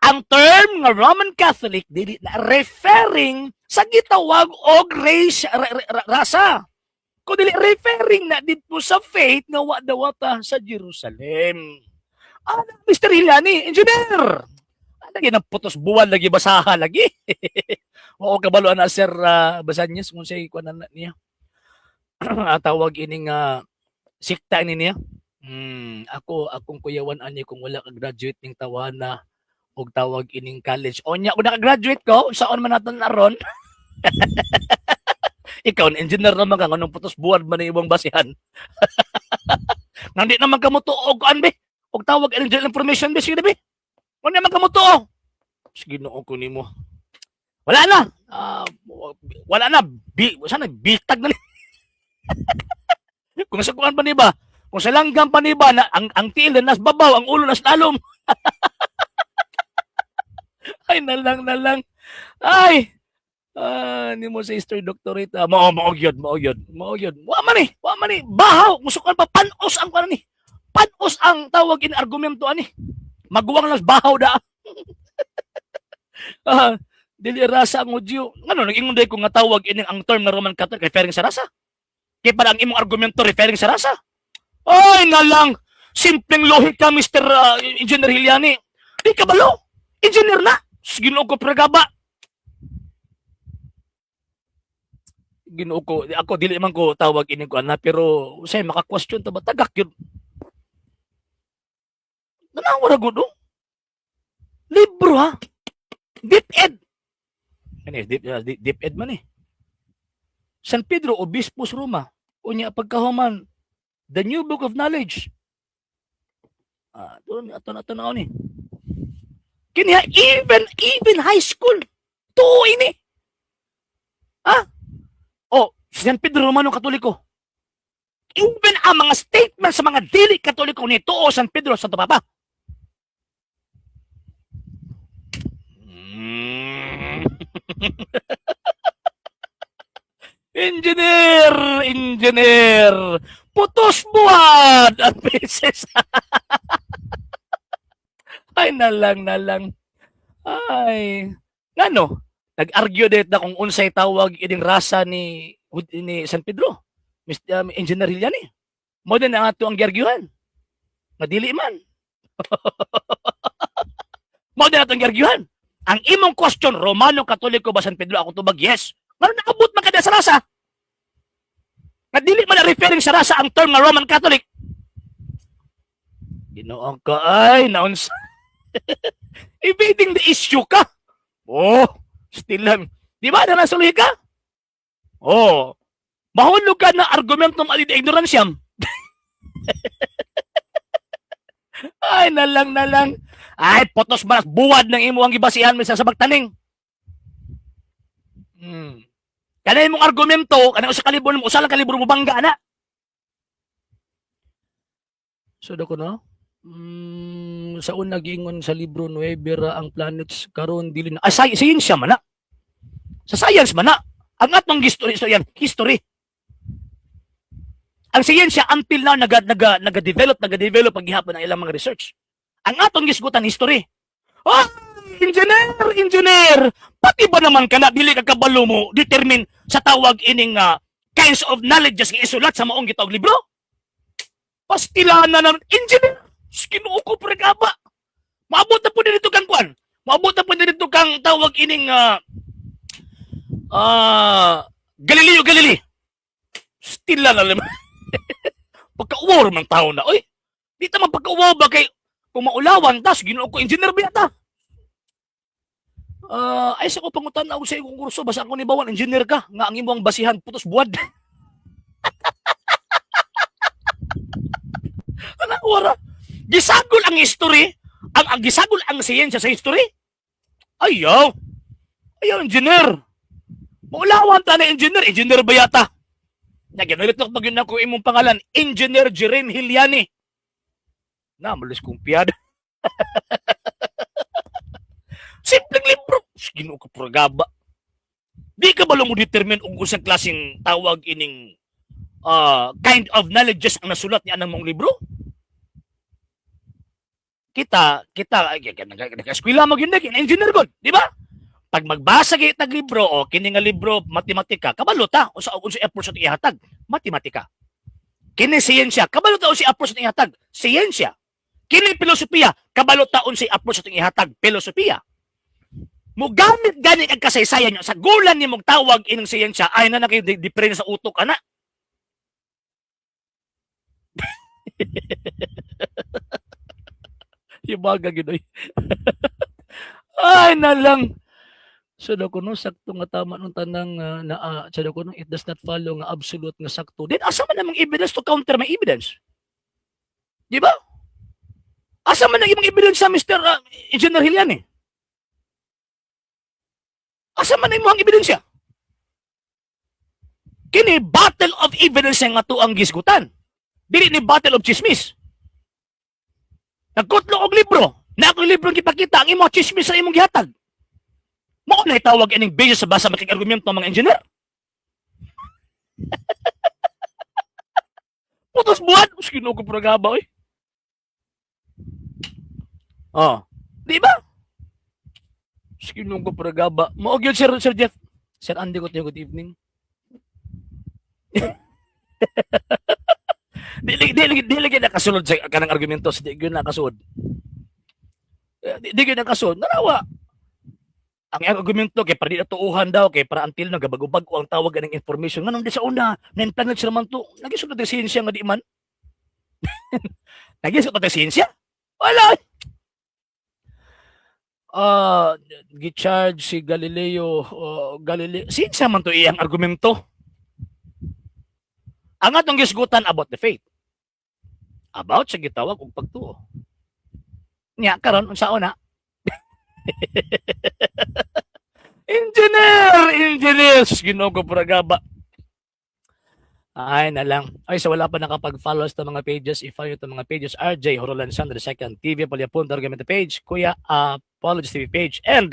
Ang term nga Roman Catholic dili na referring sa gitawag og race rasa. Kung dili referring na dito sa faith nga wadawata sa Jerusalem. Mr. Hiliani, engineer. Lagi na putos buwan lagi basaha lagi. Oo kabalo na sir Basanyes kung say kuan na niya. Tawag ining sikta ini niya Akong kuyawan ani kung wala ka graduate ning tawana og tawag ining college. Onya kung naka-graduate ko, saon man naton aron? Ikaw na engineer naman ka nganong putos buwan man ang ibang basihan. Nandi naman kamo to og an be. Og tawag ining general information be sige be. Wala naman kamo to. Sige no ko nimo. Wala na. Wala na. Sana bitag na ni. Kung sa kuan pa ni ba? Kung sa langgam pa ni ba na ang tiil nas babaw, ang ulo nas lalom. Ay nalang. Ay. Ni mo sa history doctorate. Mao gyud. Wa man ni. Bahaw, musukan pa panos ang kuan ni. Panos ang tawag in argumento ani. Maguwang las bahaw da. Dili rasa ang udyo. Ngano nag-ingon day ko nga tawag ini ang term na Roman Catholic referring sa rasa? Kaya para ang imong argumento referring sa rasa? Ay nalang. Simpleng lohik ka Mr. Engineer Hiliani. Di ka balo? Engineer na. Ginoo ko pragaba. Ginoo ko, ako dili man ko tawag ini ko ana pero say maka-question ta ba tagak yun. Nanawara gud oh. Libro ha. Deep Ed. Ano deep Ed man eh. San Pedro Obispos Roma. Unya pagkahuman The New Book of Knowledge. Ato na ni. Kini even high school. Tuo ini. San Pedro Romano Katoliko. Even ang mga statement sa mga dili Katoliko ni tuo San Pedro Santo Papa. Engineer, putos buwan at beses. Ay, nalang. Ay, ngano? Nag-argue dito na kung unsay tawag ining rasa ni San Pedro. Mr. Engineer Hiliani. Mo din ang ato ang gyargyuhan. Madili man. Mo din ato ang gyargyuhan. Ang imong question, Romano Katoliko ba San Pedro? Ako tubag, yes. Ngano nakabot man kada sa rasa? Nadili man na referring sa rasa ang term na Roman Catholic. Ginoong ka ay naons. Evading the issue ka. Still lang. Di ba na nasuli ka? Mahulog ka na argumentong alid ignoransyam. Ay, nalang. Ay, potos maras buwad ng imo ang gibasihan mo sa magtaning. Kanay mong argumento, kanay usa kalibro mo, usa lang kalibro mo bangga na. So dako no. Sa una giingon sa libro 9 ang planets karon dili na. Science man na. Sa science man na. Ang atong history. Ang siyensya until now nag-develop ang gihapon ang ilang mga research. Ang atong gisgutan history. Engineer, pati ba naman kana dili ka kabalo mo determine sa tawag ining kinds of knowledges nga isulat sa maong gitawag libro? Pastilanan na engineer. Ginoo ko pregaba. Maabot na po dito kang kuan. Maabot na po dito kang tawag ining Galileo Galilei. Stila na naman. Pagka-uwar man tao na. Oy, di ta magpagka-uwar ba kay kung maulawan, tas ginoo ko engineer ba ta? Ay sa ko pangutan ako sa ikong kurso, basta ako ni Bawan, engineer ka, nga ang imong basihan, putos buwad. Wala. Gisagol ang history, ang gisagol ang siyensya sa history. Ayaw, engineer. Maulawan ta na engineer ba yata? Naginalit na pag yun ako imong pangalan, Engineer Jerem Hiliani. Malis kong piyad. Simpleng libro. Ginoo ka pragaba. Di ka ba mo determine kung usang klaseng tawag ining kind of knowledges ang nasulat niya ng mong libro? Kita, nag-eskwela mo yun na, engineer god, di ba? Pag magbasa kayo tag libro, kini nga libro, matematika, kabalo ta, o sa effort sa ihatag, matematika. Kini siyensya, kabalo ta o si effort sa ihatag, siyensya. Kini filosofiya, kabalo ta si effort sa ihatag, filosofiya. Mugamit gani ang kasaysayan nyo, sa gulan ni mong tawag ining siyensya, ay na kayo diferensya sa utok, ana. Yung baga ginoy. Ay na lang. So daw kuno sakto nga tama nung tanang sa daw kuno it does not follow nga absolute nga sakto. Then asa man namang evidence to counter my evidence? Di ba? Asa man ang ibang evidence sa Mr. Engineer Hiliani? Asa man ang imong ebidensya? Kini battle of evidence nga to ang gisgutan. Dili ni battle of chismis. Nagkutlo og libro. Na akong libro gipakita ang imong chismis sa imong gihatag. Mao na itawag ining basis sa basa makig-argumento ng mga engineer. Putos buwan, sino ko programa oy. Oh, di ba? Sino ko programa. Mao gyud Sir Jeff. Sir Andy ko good evening. Dili gyud nakasulod sa kanang argumento sa di gyud nakasulod. Di gyud nakasulod. Narawa. Ang argumento kay para di natuuhan daw kay para until na gabagubag ko ang tawag ng information nganong di sa una na-implant sila man to nagisod na siyensya nga di man. Nagisod na siyensya wala gicharge si Galileo siyensya man to iyang argumento ang atong gisgutan about the faith about sa gitawag og pagtuo nya karon unsa una Engineer! Ginoo ko pragaba. Ay na lang. Ay, so wala pa nakapag-follow sa mga pages. I-follow ito mga pages. RJ Horolan Sandra II TV. Palyapunta gamit the page. Kuya Apologies TV page. And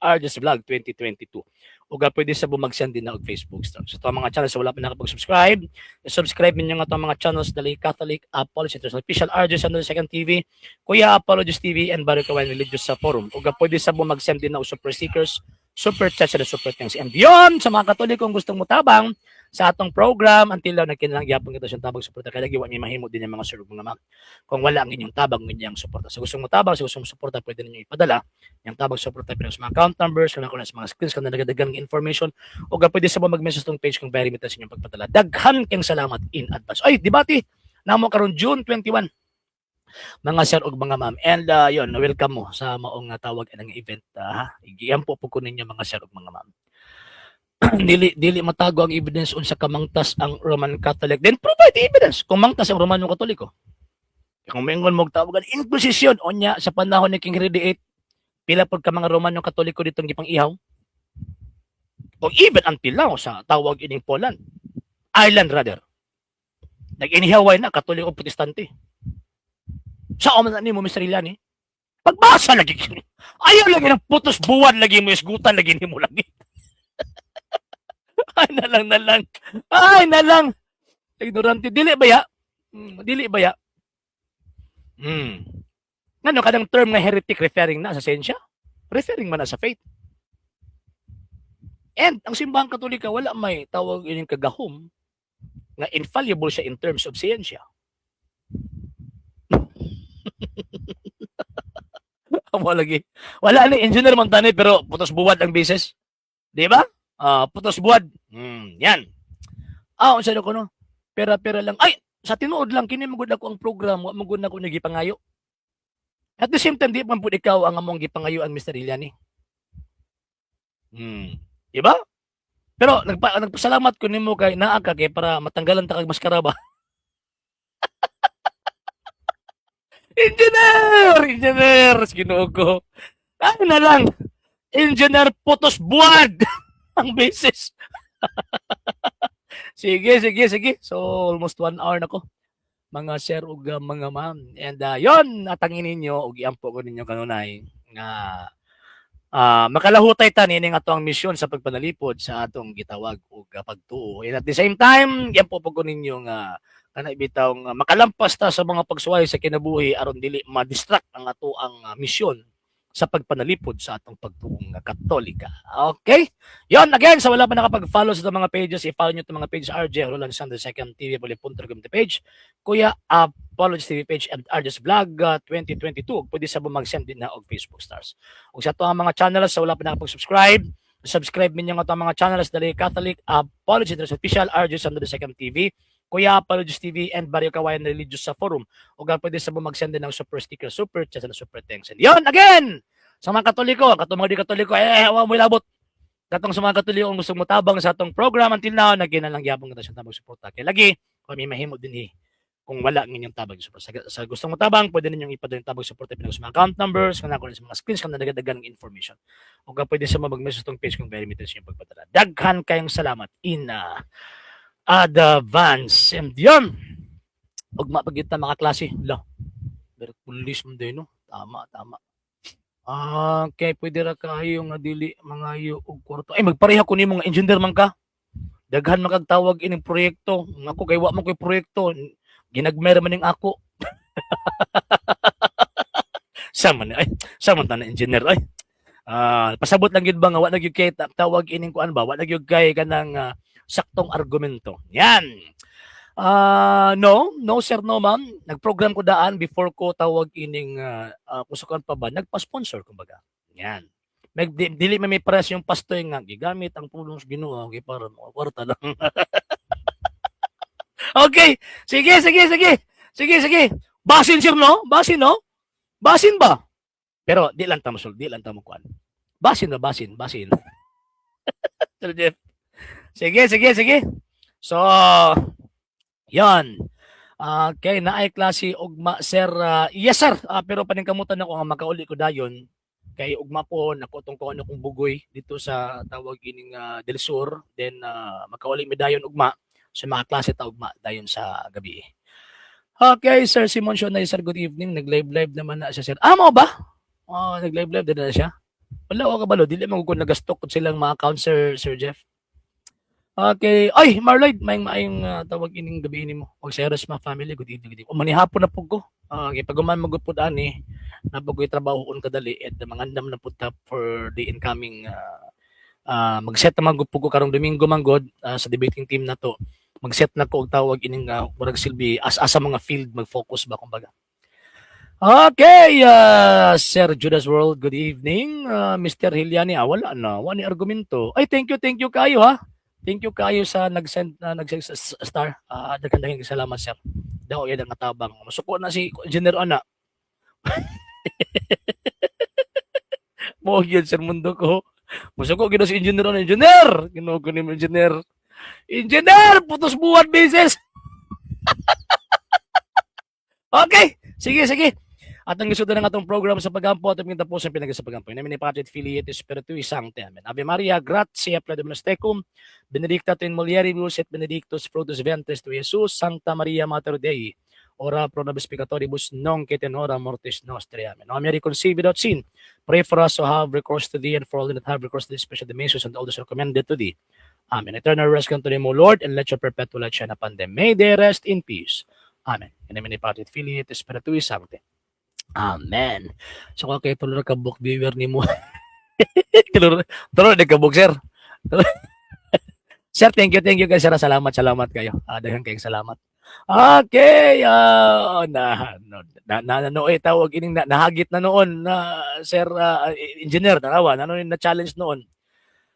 RJ's Vlog 2022. Uga pwede sa bumagsan din na og Facebook star. So ito mga channels wala pa nakapag-subscribe. Subscribe ninyo nga itong mga channels dali Catholic Apologies International Official RJ Sandra II TV, Kuya Apologies TV, and Barakawan Religious sa forum. Uga pwede sa bumagsan din na og super stickers, super chats, and super thanks. And beyond sa mga Katolikong gustong mutabang sa atong program until daw nagkinalang gyapon kita sa tabang suporta kay lagi wa mi mahimo din yung mga sir mga ma'am. Kung wala ang inyong tabang inyong suporta. Sa gustong mutabang, sa gustong suporta pwede ninyo ipadala yung tabang suporta pero sa mga account numbers, kung sa mga screens kung nagadagan information o pwede sa mag-message tong page kung very limited sa inyong pagpadala. Daghan kang salamat in advance. Ay, debate namo karon June 21 mga sir ug mga ma'am. And yon, welcome mo sa maong tawag ng event ha. Igiyampo po ko ninyo mga sir ug mga ma'am. dili matago ang evidence unsa kamangtas ang Roman Catholic, then provide evidence kung mangtas ang Romano Katoliko. Kung mingon mo tawagan Inquisition onya sa panahon ni King Henry VIII, pila pod ka mga Romano Katoliko ditong gipang ihaw. O even until now sa tawag ining Poland, Ireland rather. Nag-inihaway na Katoliko Protestante. Sa oman ni mo Mr. Ilani, pagbasa lagi. Ayaw lagi ng putos buwan lagi mo isgutan lagi nimo lagi. Ay na lang. Ay na lang. Ignorante dili ba ya? Dili ba ya? Ngano kadang term nga heretic referring na sa siyensya? Referring man na sa faith. And ang simbahang Katolika wala may tawag ining kagahom nga infallible siya in terms of siyensya. Wala lagi. Wala ni engineer man tani pero putos buwad ang basis. Di ba? Putos buwad. Yan. Unsa ko no? Pera lang. Ay, sa tinuod lang kini magud ako ang program, wa magud nako ni gipangayo. At the same time di man pud ikaw ang among gipangayuan Mr. Iliani. Di ba? Pero nagpasalamat ko nimo kay naa ka kay para matanggalan ta kag maskara ba. Engineer, Ginoo ko. Ay na lang. Engineer putos buwad ang basis. Sige. So, almost 1 hour na ko. Mga sir ug mga ma'am. And yon natangin ninyo ug iampo ko ninyo kanunay nga makalahutay ta nini nga atong misyon sa pagpanalipod sa atong gitawag og pagtuo. And at the same time, iampo ko ninyo nga kana bitaw nga makalampas ta sa mga pagsuway sa kinabuhi aron dili ma-distract ang ato ang misyon sa pagpanalipod sa atong pagtuong Katolika. Okay? Yon again, sa wala pa nakapag-follow sa mga pages, i-follow nyo itong mga pages RJ Roland Sandra II TV, Palyapunta gamit the page, Kuya Apologies TV page, and RJ's Vlog 2022. Pwede sa bumag-send din na og Facebook stars. Kung sa ito ang mga channels, sa wala pa nakapag-subscribe, subscribe ninyo nga itong mga channels dali Catholic Apologies Official RJ Sandra II TV, Kuya Apologist TV and Barrio Kawayan Religious sa forum. O pwede sa mag-send din ng super sticker, super chat, and super thanks. And yun, again, sa mga Katoliko, katong mga di Katoliko, mo ilabot. Katong sa mga Katoliko, kung gusto mo tabang sa atong program until now, nagkinalang yabang na siya tabang suporta. Kaya lagi, kami mahimo din kung wala ng inyong tabang support. Sa gustong mo tabang, pwede ninyong ipadala yung tabang support pinag sa mga account numbers, kung sa mga screens, kung nadagdagan ng information. O pwede sa mga mag-message tong page kung very minutes yung pagpadala. Daghan kayong salamat in advance. And yun, huwag mapagita mga klase. Pero pulis mo din, no? Tama. Okay, pwede ra kayo nga dili mga og kwarto. Ay, magpareha ko ni mga engineer man ka. Daghan makagtawag ining proyekto. Ako kay wa mo koy proyekto. Ginagmer man ning ako. Sama ta na engineer ay. Pasabot lang gid ba nga wa na gyud kay tawag ining kuan ba? Wa na gyud kay kanang saktong argumento. Yan. No sir, no ma'am. Nag-program ko daan before ko tawag ining kusukan pa ba, nagpa-sponsor kumbaga. Yan. Dili may press yung pastoy nga gigamit ang pulong sa Ginoo para kwarta lang. Okay. Sige. Basin sir no? Basin no? Basin ba? Pero di lang ta mo kuan. Basin. Sir Jeff. Sige. So, yan. Okay, naay klase ugma sir. Yes sir. Pero paningkamutan ako nga makauli ko dayon kay ugma po nako tong kuno kong bugoy dito sa tawag ining Del Sur, then makauli mi dayon ugma sa mga klase ta ugma dayon sa gabi. Okay, Sir Simon Shonay, sir, good evening. Nag-live naman na siya, sir. Mo ba? Nag-live din na siya. Wala o kabalo, dili man ko nagastok silang mga account, Sir Jeff. Okay. Ay, Marloyd, maayong tawag ining gabi ini mo. Og sa mga family, good evening. O manihapon na pug ko. Okay, pag uman magupod ani, napagoy trabahoon kadali at mangandam na pud for the incoming mag-set na magupod ko karong Domingo manggod sa debating team na to. Mag-set na ko og tawag ining murag silbi as sa mga field mag-focus ba kumbaga. Okay, Sir Judas World, good evening. Mr. Hiliani, wala na, wani argumento. Ay, thank you kayo ha. Thank you kayo sa nag-send star. Daghang salamat sir. Daw yan ang natabang. Masuko na si Engineer Ana. Mo gyud sir mundo ko. Masuko gyud si Engineer Ana. Engineer, ginugo ni Engineer. Engineer, putos buwan beses. Okay, sige. At ang gusto na ng atong program sa pagampo at ang tapos ang pinag sa pagampo. Namin ni Patrick Filiate Spiritui Sancte. Amen. Ave Maria, gratia plena tecum, benedicta tu in mulieribus et benedictus fructus ventris tu Jesus, Sancta Maria Mater Dei, ora pro nobis peccatoribus, nunc et in hora mortis nostre. Amen. O Mary conceived without sin, pray for us who have recourse to thee and for all that have recourse to thee, especially the Messias and all those recommended to thee. Amen. Eternal rest unto them, O Lord, and let your perpetual light shine upon them. May they rest in peace. Amen. In the name of Patrick Filiate Spiritui Sancte. Amen. So kay tulo ka book viewer nimo. tulo nagka-book sir. Sir, thank you guys sir. Salamat kayo. Daghang kayong salamat. Okay, tawag ining nahagit na noon na sir engineer tanawa na challenge noon.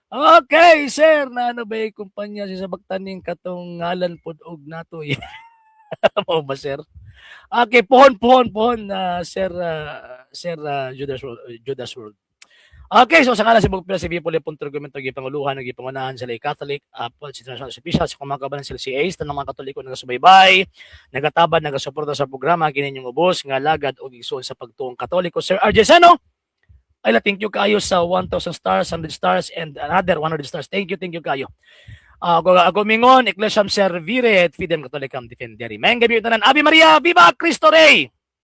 Okay, sir, ano ba yung kumpanya sa Sabagtaning katong ngalan pod og nato. Mo ba sir? Okay, pohon Sir Judas World. Okay, so sa ngalan si Bugpila si Vipoli Puntrugumento gipanguluhan ng gipangunahan sila Catholic, si National Official sa kumakabalan sila si Ace tanang mga Katoliko nagasubaybay, nagatabad, nagasuporta sa programa kininyong ubos nga lagad og igsoon sa pagtuong Katoliko. Sir RJ Sano, ay thank you kayo sa 1,000 stars, 100 stars, and another 100 stars. Thank you kayo. Ako mingon, Ecclesiam Servire, et Fidem Catholicam Defendere. Mayang gabi ito Ave Maria, Viva Cristo Rey!